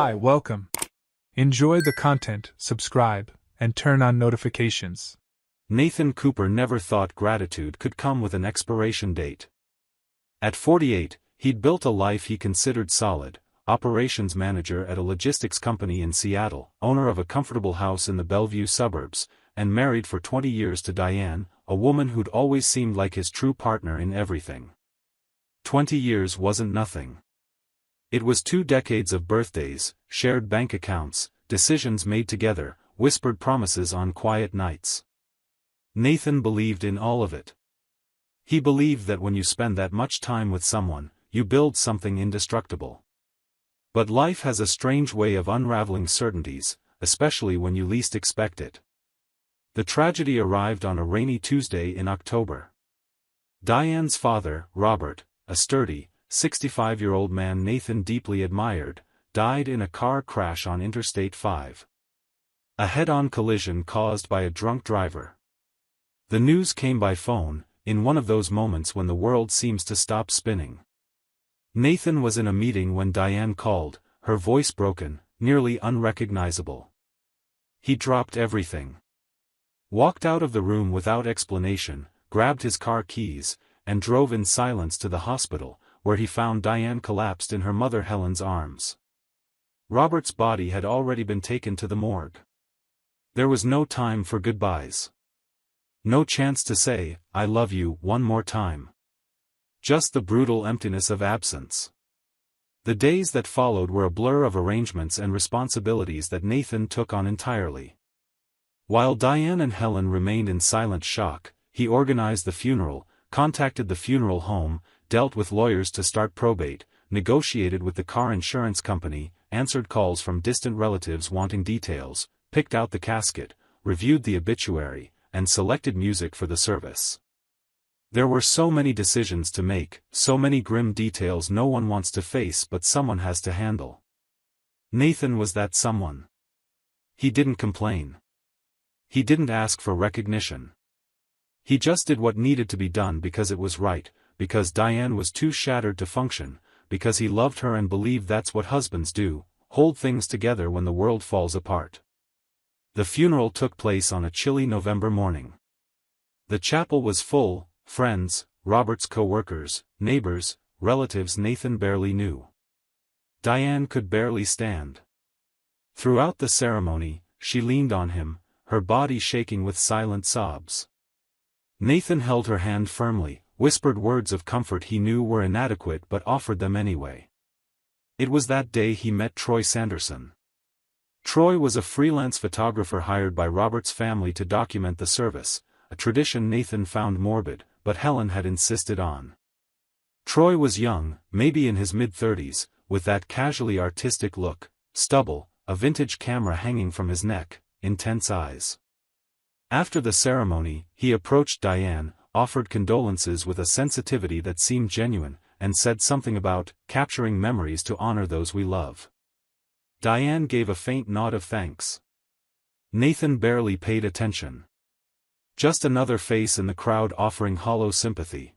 Hi, welcome. Enjoy the content, subscribe, and turn on notifications. Nathan Cooper never thought gratitude could come with an expiration date. At 48, he'd built a life he considered solid: operations manager at a logistics company in Seattle, owner of a comfortable house in the Bellevue suburbs, and married for 20 years to Diane, a woman who'd always seemed like his true partner in everything. 20 years wasn't nothing. It was 2 decades of birthdays, shared bank accounts, decisions made together, whispered promises on quiet nights. Nathan believed in all of it. He believed that when you spend that much time with someone, you build something indestructible. But life has a strange way of unraveling certainties, especially when you least expect it. The tragedy arrived on a rainy Tuesday in October. Diane's father, Robert, a sturdy, 65-year-old man Nathan deeply admired, died in a car crash on Interstate 5. A head-on collision caused by a drunk driver. The news came by phone, in one of those moments when the world seems to stop spinning. Nathan was in a meeting when Diane called, her voice broken, nearly unrecognizable. He dropped everything. Walked out of the room without explanation, grabbed his car keys, and drove in silence to the hospital, where he found Diane collapsed in her mother Helen's arms. Robert's body had already been taken to the morgue. There was no time for goodbyes. No chance to say, "I love you," one more time. Just the brutal emptiness of absence. The days that followed were a blur of arrangements and responsibilities that Nathan took on entirely. While Diane and Helen remained in silent shock, he organized the funeral, contacted the funeral home, dealt with lawyers to start probate, negotiated with the car insurance company, answered calls from distant relatives wanting details, picked out the casket, reviewed the obituary, and selected music for the service. There were so many decisions to make, so many grim details no one wants to face but someone has to handle. Nathan was that someone. He didn't complain. He didn't ask for recognition. He just did what needed to be done because it was right, because Diane was too shattered to function, because he loved her and believed that's what husbands do, hold things together when the world falls apart. The funeral took place on a chilly November morning. The chapel was full: friends, Robert's co-workers, neighbors, relatives Nathan barely knew. Diane could barely stand. Throughout the ceremony, she leaned on him, her body shaking with silent sobs. Nathan held her hand firmly, whispered words of comfort he knew were inadequate but offered them anyway. It was that day he met Troy Sanderson. Troy was a freelance photographer hired by Robert's family to document the service, a tradition Nathan found morbid, but Helen had insisted on. Troy was young, maybe in his mid-30s, with that casually artistic look, stubble, a vintage camera hanging from his neck, intense eyes. After the ceremony, he approached Diane, offered condolences with a sensitivity that seemed genuine, and said something about capturing memories to honor those we love. Diane gave a faint nod of thanks. Nathan barely paid attention. Just another face in the crowd offering hollow sympathy.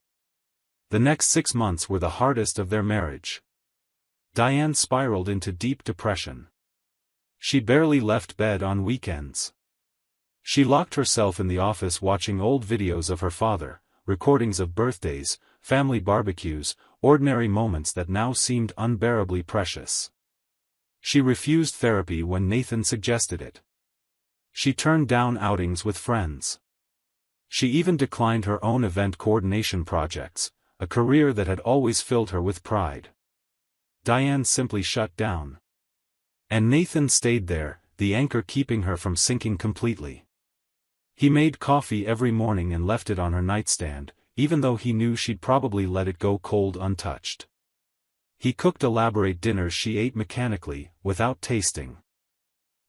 The next 6 months were the hardest of their marriage. Diane spiraled into deep depression. She barely left bed on weekends. She locked herself in the office watching old videos of her father, recordings of birthdays, family barbecues, ordinary moments that now seemed unbearably precious. She refused therapy when Nathan suggested it. She turned down outings with friends. She even declined her own event coordination projects, a career that had always filled her with pride. Diane simply shut down. And Nathan stayed there, the anchor keeping her from sinking completely. He made coffee every morning and left it on her nightstand, even though he knew she'd probably let it go cold untouched. He cooked elaborate dinners she ate mechanically, without tasting.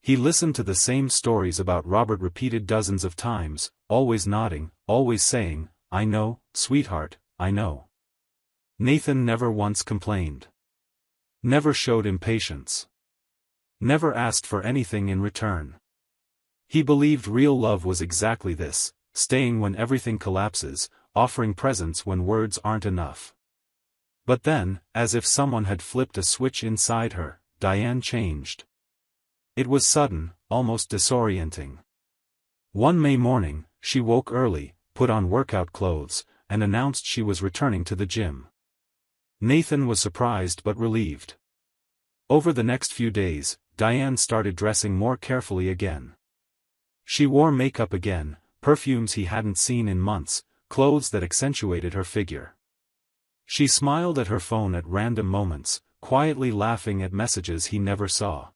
He listened to the same stories about Robert repeated dozens of times, always nodding, always saying, "I know, sweetheart, I know." Nathan never once complained. Never showed impatience. Never asked for anything in return. He believed real love was exactly this: staying when everything collapses, offering presents when words aren't enough. But then, as if someone had flipped a switch inside her, Diane changed. It was sudden, almost disorienting. One May morning, she woke early, put on workout clothes, and announced she was returning to the gym. Nathan was surprised but relieved. Over the next few days, Diane started dressing more carefully again. She wore makeup again, perfumes he hadn't seen in months, clothes that accentuated her figure. She smiled at her phone at random moments, quietly laughing at messages he never saw.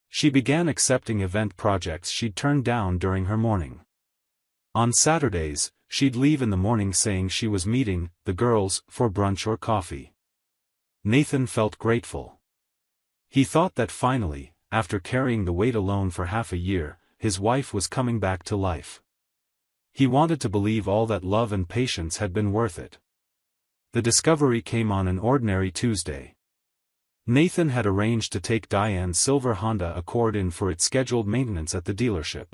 She began accepting event projects she'd turned down during her morning. On Saturdays, she'd leave in the morning saying she was meeting the girls for brunch or coffee. Nathan felt grateful. He thought that finally, after carrying the weight alone for half a year, his wife was coming back to life. He wanted to believe all that love and patience had been worth it. The discovery came on an ordinary Tuesday. Nathan had arranged to take Diane's silver Honda Accord in for its scheduled maintenance at the dealership.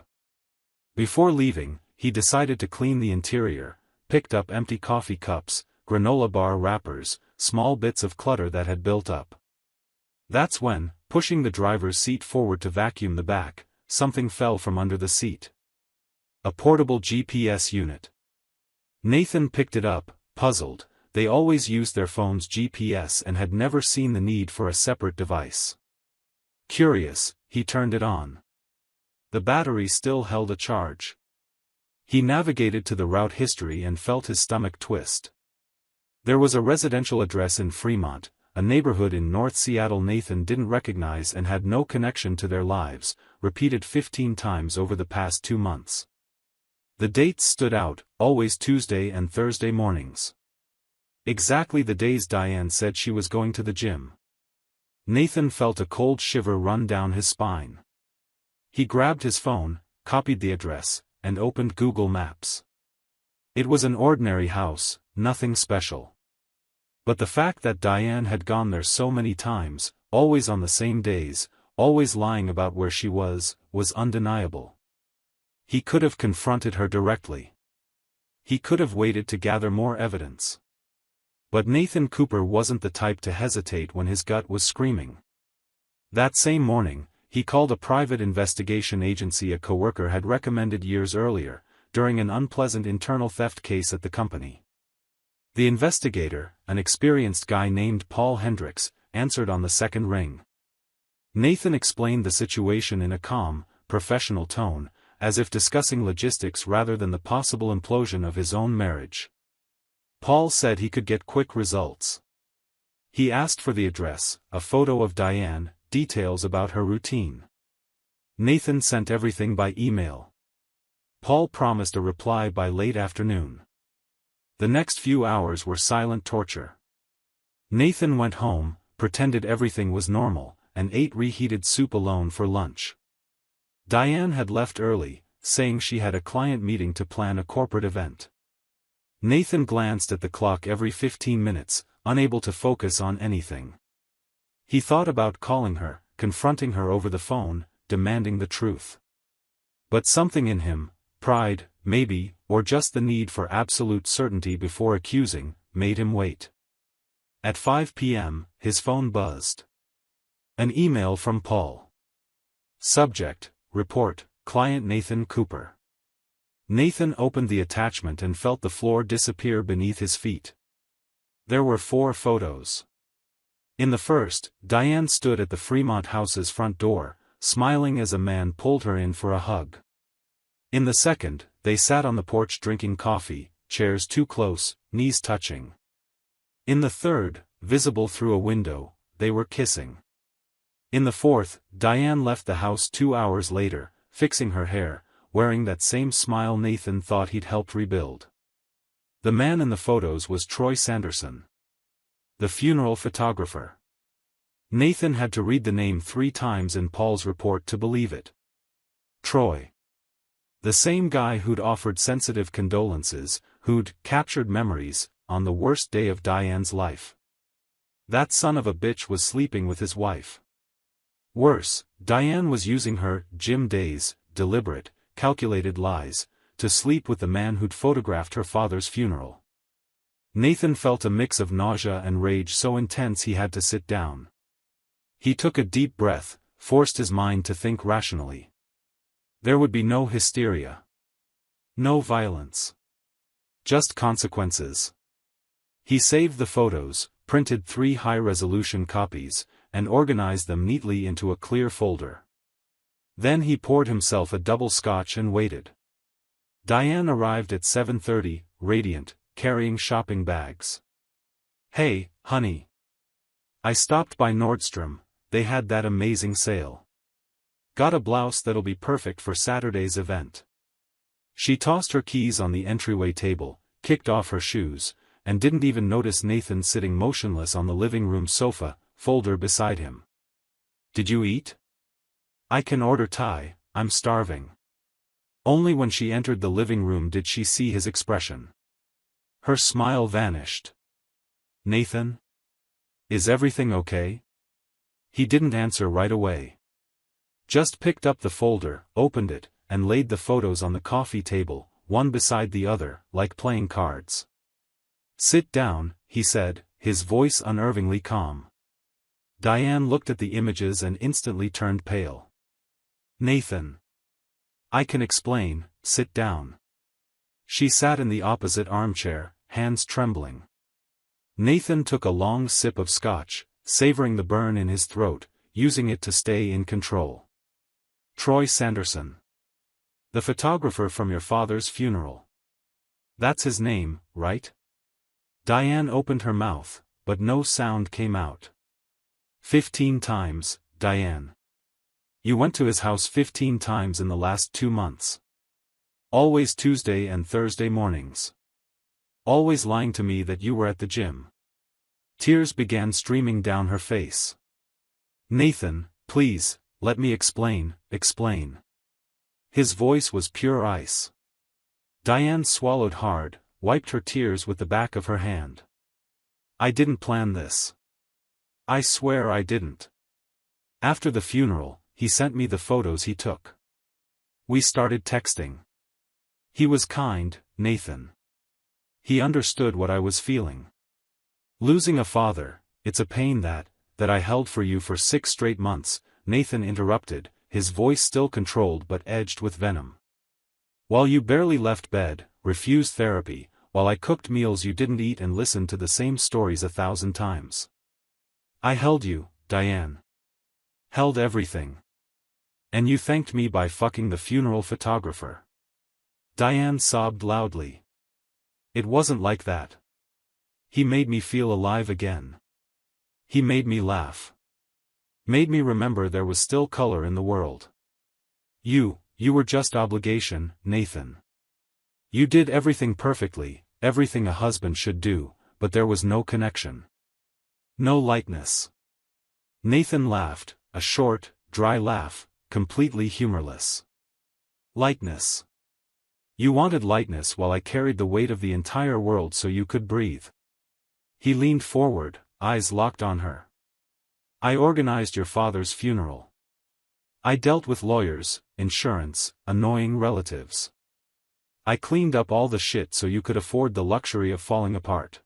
Before leaving, he decided to clean the interior, picked up empty coffee cups, granola bar wrappers, small bits of clutter that had built up. That's when, pushing the driver's seat forward to vacuum the back, something fell from under the seat. A portable GPS unit. Nathan picked it up, puzzled. They always used their phone's GPS and had never seen the need for a separate device. Curious, he turned it on. The battery still held a charge. He navigated to the route history and felt his stomach twist. There was a residential address in Fremont, a neighborhood in North Seattle Nathan didn't recognize and had no connection to their lives, repeated 15 times over the past 2 months. The dates stood out, always Tuesday and Thursday mornings. Exactly the days Diane said she was going to the gym. Nathan felt a cold shiver run down his spine. He grabbed his phone, copied the address, and opened Google Maps. It was an ordinary house, nothing special. But the fact that Diane had gone there so many times, always on the same days, always lying about where she was undeniable. He could have confronted her directly. He could have waited to gather more evidence. But Nathan Cooper wasn't the type to hesitate when his gut was screaming. That same morning, he called a private investigation agency a coworker had recommended years earlier, during an unpleasant internal theft case at the company. The investigator, an experienced guy named Paul Hendricks, answered on the second ring. Nathan explained the situation in a calm, professional tone, as if discussing logistics rather than the possible implosion of his own marriage. Paul said he could get quick results. He asked for the address, a photo of Diane, details about her routine. Nathan sent everything by email. Paul promised a reply by late afternoon. The next few hours were silent torture. Nathan went home, pretended everything was normal, and ate reheated soup alone for lunch. Diane had left early, saying she had a client meeting to plan a corporate event. Nathan glanced at the clock every 15 minutes, unable to focus on anything. He thought about calling her, confronting her over the phone, demanding the truth. But something in him, pride, maybe, or just the need for absolute certainty before accusing, made him wait. At 5 p.m., his phone buzzed. An email from Paul. Subject, report, client Nathan Cooper. Nathan opened the attachment and felt the floor disappear beneath his feet. There were 4 photos. In the first, Diane stood at the Fremont house's front door, smiling as a man pulled her in for a hug. In the second, they sat on the porch drinking coffee, chairs too close, knees touching. In the third, visible through a window, they were kissing. In the fourth, Diane left the house 2 hours later, fixing her hair, wearing that same smile Nathan thought he'd helped rebuild. The man in the photos was Troy Sanderson, the funeral photographer. Nathan had to read the name 3 times in Paul's report to believe it. Troy. The same guy who'd offered sensitive condolences, who'd captured memories, on the worst day of Diane's life. That son of a bitch was sleeping with his wife. Worse, Diane was using her gym days, deliberate, calculated lies, to sleep with the man who'd photographed her father's funeral. Nathan felt a mix of nausea and rage so intense he had to sit down. He took a deep breath, forced his mind to think rationally. There would be no hysteria. No violence. Just consequences. He saved the photos, printed 3 high-resolution copies, and organized them neatly into a clear folder. Then he poured himself a double scotch and waited. Diane arrived at 7:30, radiant, carrying shopping bags. "Hey, honey. I stopped by Nordstrom, they had that amazing sale. Got a blouse that'll be perfect for Saturday's event." She tossed her keys on the entryway table, kicked off her shoes, and didn't even notice Nathan sitting motionless on the living room sofa, folder beside him. "Did you eat?" "I can order Thai, I'm starving." Only when she entered the living room did she see his expression. Her smile vanished. "Nathan? Is everything okay?" He didn't answer right away. Just picked up the folder, opened it, and laid the photos on the coffee table, one beside the other, like playing cards. "Sit down," he said, his voice unnervingly calm. Diane looked at the images and instantly turned pale. "Nathan. I can explain, sit down." She sat in the opposite armchair, hands trembling. Nathan took a long sip of scotch, savoring the burn in his throat, using it to stay in control. "Troy Sanderson. The photographer from your father's funeral. That's his name, right?" Diane opened her mouth, but no sound came out. 15 times, Diane. You went to his house 15 times in the last 2 months. Always Tuesday and Thursday mornings. Always lying to me that you were at the gym." Tears began streaming down her face. "Nathan, please, let me explain." His voice was pure ice. Diane swallowed hard, wiped her tears with the back of her hand. "I didn't plan this. I swear I didn't. After the funeral, he sent me the photos he took. We started texting. He was kind, Nathan. He understood what I was feeling. Losing a father, it's a pain that I held for you for 6 straight months," Nathan interrupted, his voice still controlled but edged with venom. "While you barely left bed, refused therapy, while I cooked meals you didn't eat and listened to the same stories 1,000 times. I held you, Diane. Held everything. And you thanked me by fucking the funeral photographer." Diane sobbed loudly. "It wasn't like that. He made me feel alive again. He made me laugh. Made me remember there was still color in the world. You were just obligation, Nathan. You did everything perfectly, everything a husband should do, but there was no connection. No lightness." Nathan laughed, a short, dry laugh, completely humorless. "Lightness. You wanted lightness while I carried the weight of the entire world so you could breathe." He leaned forward, eyes locked on her. "I organized your father's funeral. I dealt with lawyers, insurance, annoying relatives. I cleaned up all the shit so you could afford the luxury of falling apart.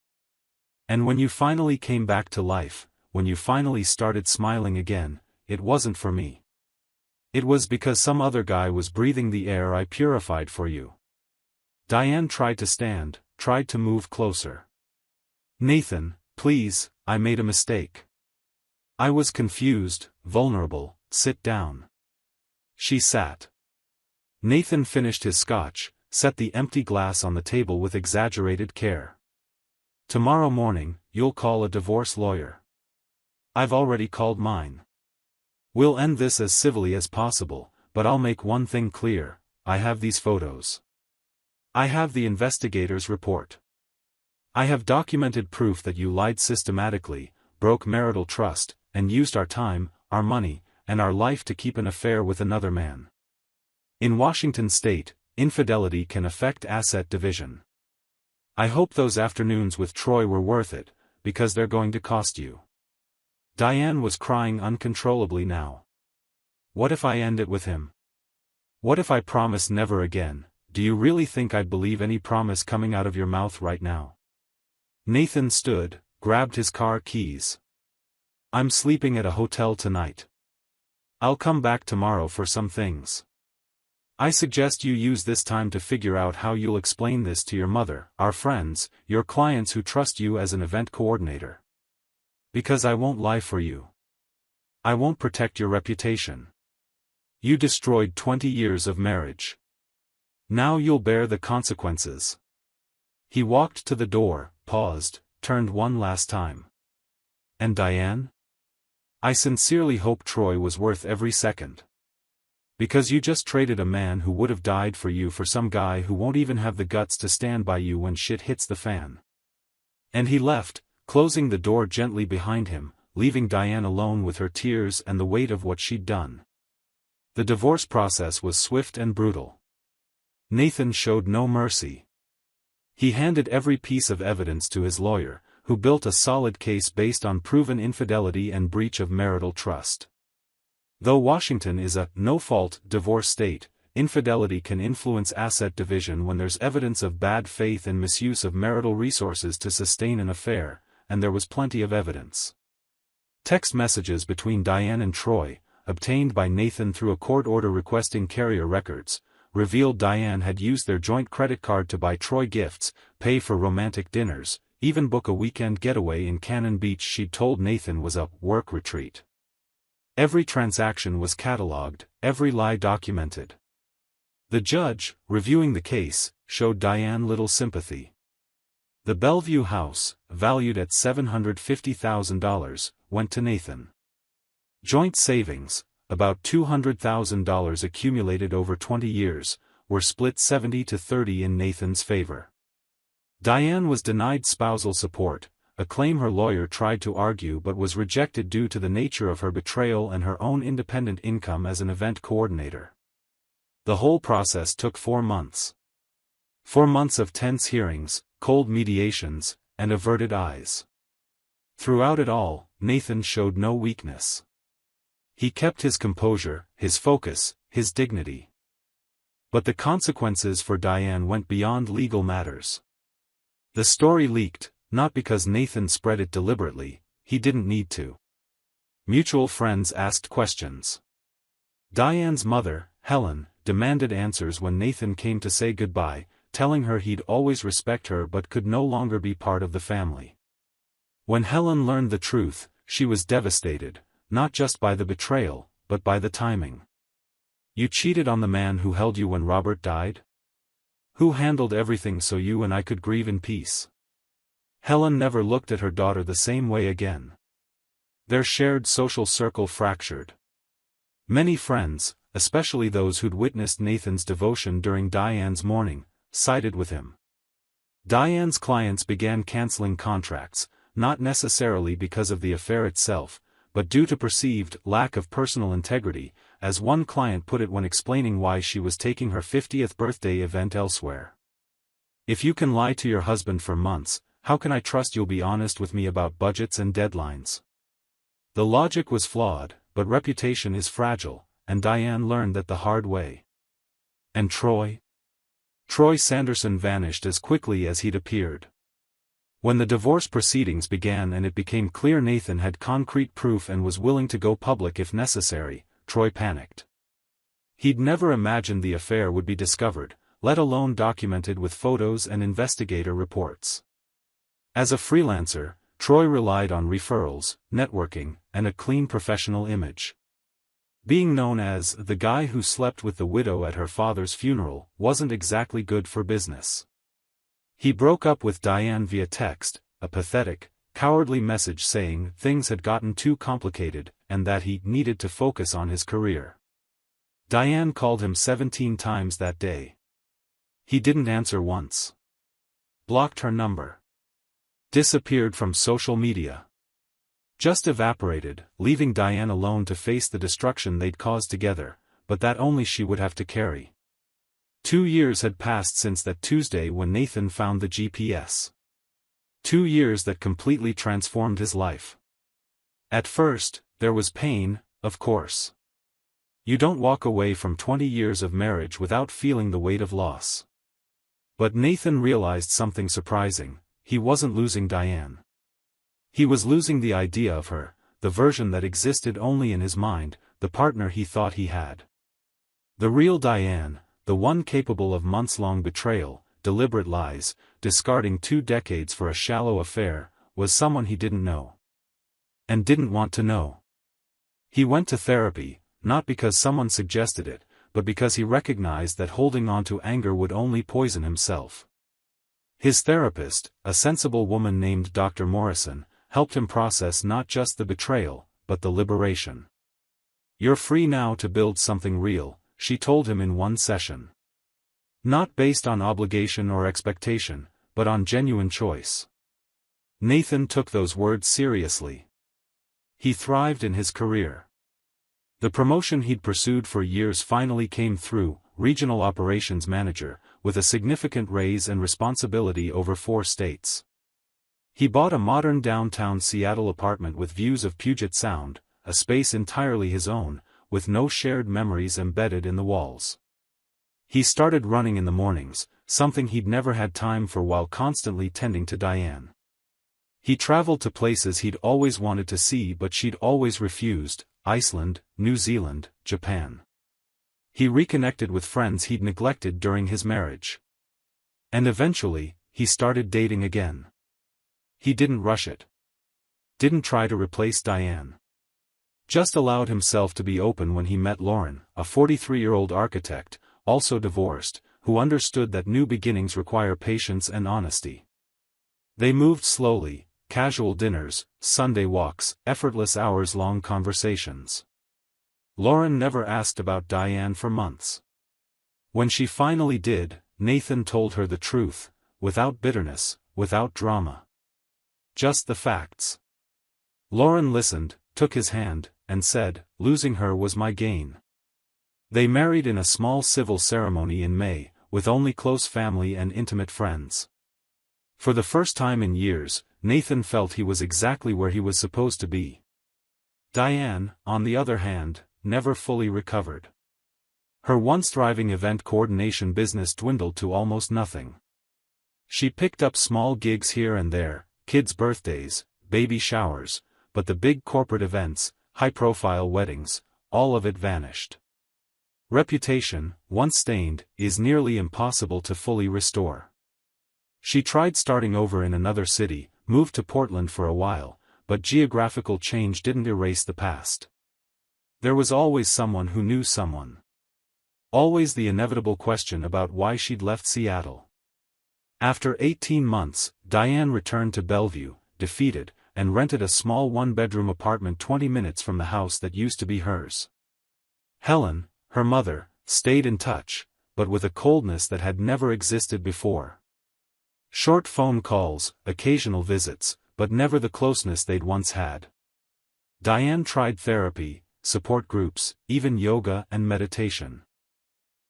And when you finally came back to life, when you finally started smiling again, it wasn't for me. It was because some other guy was breathing the air I purified for you." Diane tried to stand, tried to move closer. "Nathan, please, I made a mistake. I was confused, vulnerable, sit down." She sat. Nathan finished his scotch, set the empty glass on the table with exaggerated care. "Tomorrow morning, you'll call a divorce lawyer. I've already called mine. We'll end this as civilly as possible, but I'll make one thing clear, I have these photos. I have the investigator's report. I have documented proof that you lied systematically, broke marital trust, and used our time, our money, and our life to keep an affair with another man. In Washington state, infidelity can affect asset division. I hope those afternoons with Troy were worth it, because they're going to cost you." Diane was crying uncontrollably now. "What if I end it with him? What if I promise never again? Do you really think I'd believe any promise coming out of your mouth right now?" Nathan stood, grabbed his car keys. I'm sleeping at a hotel tonight. I'll come back tomorrow for some things. I suggest you use this time to figure out how you'll explain this to your mother, our friends, your clients who trust you as an event coordinator. Because I won't lie for you. I won't protect your reputation. You destroyed 20 years of marriage. Now you'll bear the consequences. He walked to the door, paused, turned one last time. And Diane? I sincerely hope Troy was worth every second. Because you just traded a man who would have died for you for some guy who won't even have the guts to stand by you when shit hits the fan. And he left, closing the door gently behind him, leaving Diane alone with her tears and the weight of what she'd done. The divorce process was swift and brutal. Nathan showed no mercy. He handed every piece of evidence to his lawyer, who built a solid case based on proven infidelity and breach of marital trust. Though Washington is a no-fault divorce state, infidelity can influence asset division when there's evidence of bad faith and misuse of marital resources to sustain an affair, and there was plenty of evidence. Text messages between Diane and Troy, obtained by Nathan through a court order requesting carrier records, revealed Diane had used their joint credit card to buy Troy gifts, pay for romantic dinners, even book a weekend getaway in Cannon Beach she'd told Nathan was a work retreat. Every transaction was catalogued, every lie documented. The judge, reviewing the case, showed Diane little sympathy. The Bellevue house, valued at $750,000, went to Nathan. Joint savings, about $200,000 accumulated over 20 years, were split 70-30 in Nathan's favor. Diane was denied spousal support, a claim her lawyer tried to argue but was rejected due to the nature of her betrayal and her own independent income as an event coordinator. The whole process took 4 months. 4 months of tense hearings, cold mediations, and averted eyes. Throughout it all, Nathan showed no weakness. He kept his composure, his focus, his dignity. But the consequences for Diane went beyond legal matters. The story leaked, not because Nathan spread it deliberately, he didn't need to. Mutual friends asked questions. Diane's mother, Helen, demanded answers when Nathan came to say goodbye, telling her he'd always respect her but could no longer be part of the family. When Helen learned the truth, she was devastated, not just by the betrayal, but by the timing. You cheated on the man who held you when Robert died? Who handled everything so you and I could grieve in peace? Helen never looked at her daughter the same way again. Their shared social circle fractured. Many friends, especially those who'd witnessed Nathan's devotion during Diane's mourning, sided with him. Diane's clients began canceling contracts, not necessarily because of the affair itself, but due to perceived lack of personal integrity, as one client put it when explaining why she was taking her 50th birthday event elsewhere. If you can lie to your husband for months, how can I trust you'll be honest with me about budgets and deadlines? The logic was flawed, but reputation is fragile, and Diane learned that the hard way. And Troy? Troy Sanderson vanished as quickly as he'd appeared. When the divorce proceedings began and it became clear Nathan had concrete proof and was willing to go public if necessary, Troy panicked. He'd never imagined the affair would be discovered, let alone documented with photos and investigator reports. As a freelancer, Troy relied on referrals, networking, and a clean professional image. Being known as the guy who slept with the widow at her father's funeral wasn't exactly good for business. He broke up with Diane via text, a pathetic, cowardly message saying things had gotten too complicated, and that he needed to focus on his career. Diane called him 17 times that day. He didn't answer once. Blocked her number. Disappeared from social media. Just evaporated, leaving Diane alone to face the destruction they'd caused together, but that only she would have to carry. 2 years had passed since that Tuesday when Nathan found the GPS. 2 years that completely transformed his life. At first, there was pain, of course. You don't walk away from 20 years of marriage without feeling the weight of loss. But Nathan realized something surprising: he wasn't losing Diane. He was losing the idea of her, the version that existed only in his mind, the partner he thought he had. The real Diane, the one capable of months-long betrayal, deliberate lies, discarding 2 decades for a shallow affair, was someone he didn't know. And didn't want to know. He went to therapy, not because someone suggested it, but because he recognized that holding on to anger would only poison himself. His therapist, a sensible woman named Dr. Morrison, helped him process not just the betrayal, but the liberation. "You're free now to build something real," she told him in one session. "Not based on obligation or expectation, but on genuine choice." Nathan took those words seriously. He thrived in his career. The promotion he'd pursued for years finally came through, regional operations manager, with a significant raise and responsibility over 4 states. He bought a modern downtown Seattle apartment with views of Puget Sound, a space entirely his own, with no shared memories embedded in the walls. He started running in the mornings, something he'd never had time for while constantly tending to Diane. He traveled to places he'd always wanted to see but she'd always refused: Iceland, New Zealand, Japan. He reconnected with friends he'd neglected during his marriage. And eventually, he started dating again. He didn't rush it. Didn't try to replace Diane. Just allowed himself to be open when he met Lauren, a 43-year-old architect, also divorced, who understood that new beginnings require patience and honesty. They moved slowly, casual dinners, Sunday walks, effortless hours-long conversations. Lauren never asked about Diane for months. When she finally did, Nathan told her the truth, without bitterness, without drama. Just the facts. Lauren listened, took his hand, and said, "Losing her was my gain." They married in a small civil ceremony in May, with only close family and intimate friends. For the first time in years, Nathan felt he was exactly where he was supposed to be. Diane, on the other hand, never fully recovered. Her once thriving event coordination business dwindled to almost nothing. She picked up small gigs here and there, kids' birthdays, baby showers, but the big corporate events, high-profile weddings, all of it vanished. Reputation, once stained, is nearly impossible to fully restore. She tried starting over in another city, moved to Portland for a while, but geographical change didn't erase the past. There was always someone who knew someone. Always the inevitable question about why she'd left Seattle. After 18 months, Diane returned to Bellevue, defeated, and rented a small 1-bedroom apartment 20 minutes from the house that used to be hers. Helen, her mother, stayed in touch, but with a coldness that had never existed before. Short phone calls, occasional visits, but never the closeness they'd once had. Diane tried therapy, support groups, even yoga and meditation.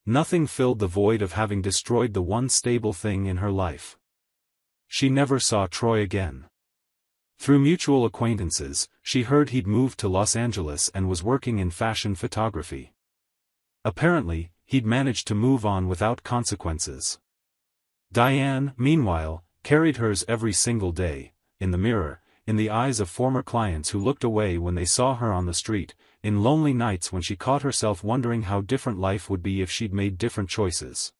Nothing filled the void of having destroyed the one stable thing in her life. She never saw Troy again. Through mutual acquaintances, she heard he'd moved to Los Angeles and was working in fashion photography. Apparently, he'd managed to move on without consequences. Diane, meanwhile, carried hers every single day, in the mirror, in the eyes of former clients who looked away when they saw her on the street, in lonely nights when she caught herself wondering how different life would be if she'd made different choices.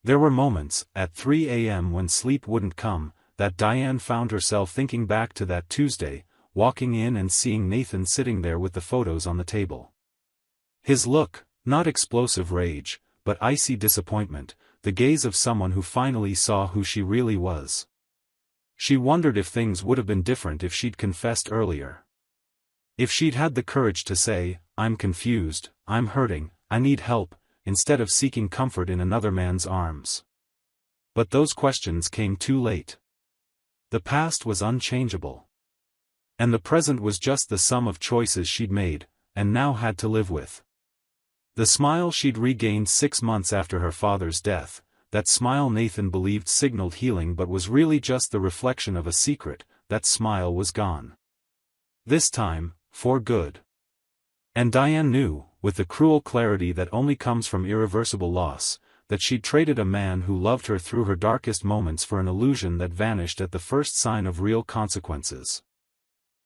There were moments, at 3 a.m. when sleep wouldn't come, that Diane found herself thinking back to that Tuesday, walking in and seeing Nathan sitting there with the photos on the table. His look, not explosive rage, but icy disappointment, the gaze of someone who finally saw who she really was. She wondered if things would have been different if she'd confessed earlier. If she'd had the courage to say, "I'm confused, I'm hurting, I need help," instead of seeking comfort in another man's arms. But those questions came too late. The past was unchangeable. And the present was just the sum of choices she'd made, and now had to live with. The smile she'd regained 6 months after her father's death, that smile Nathan believed signaled healing but was really just the reflection of a secret, that smile was gone. This time, for good. And Diane knew, with the cruel clarity that only comes from irreversible loss, that she'd traded a man who loved her through her darkest moments for an illusion that vanished at the first sign of real consequences.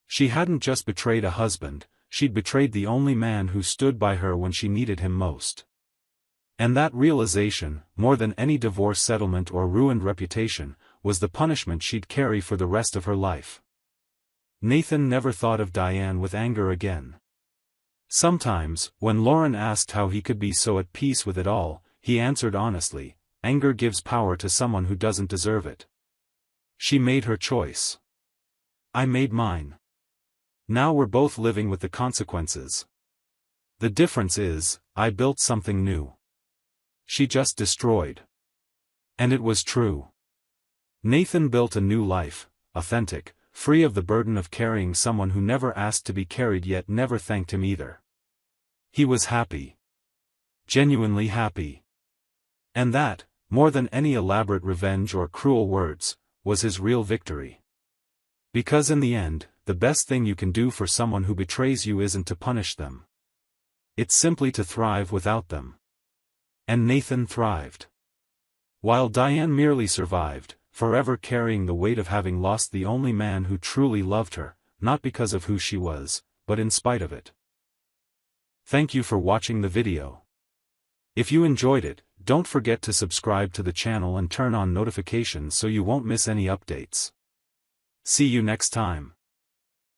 She hadn't just betrayed a husband, she'd betrayed the only man who stood by her when she needed him most. And that realization, more than any divorce settlement or ruined reputation, was the punishment she'd carry for the rest of her life. Nathan never thought of Diane with anger again. Sometimes, when Lauren asked how he could be so at peace with it all, he answered honestly, "Anger gives power to someone who doesn't deserve it." She made her choice. I made mine. Now we're both living with the consequences. The difference is, I built something new. She just destroyed. And it was true. Nathan built a new life, authentic, free of the burden of carrying someone who never asked to be carried yet never thanked him either. He was happy. Genuinely happy. And that, more than any elaborate revenge or cruel words, was his real victory. Because in the end, the best thing you can do for someone who betrays you isn't to punish them. It's simply to thrive without them. And Nathan thrived. While Diane merely survived, forever carrying the weight of having lost the only man who truly loved her, not because of who she was, but in spite of it. Thank you for watching the video. If you enjoyed it, don't forget to subscribe to the channel and turn on notifications so you won't miss any updates. See you next time.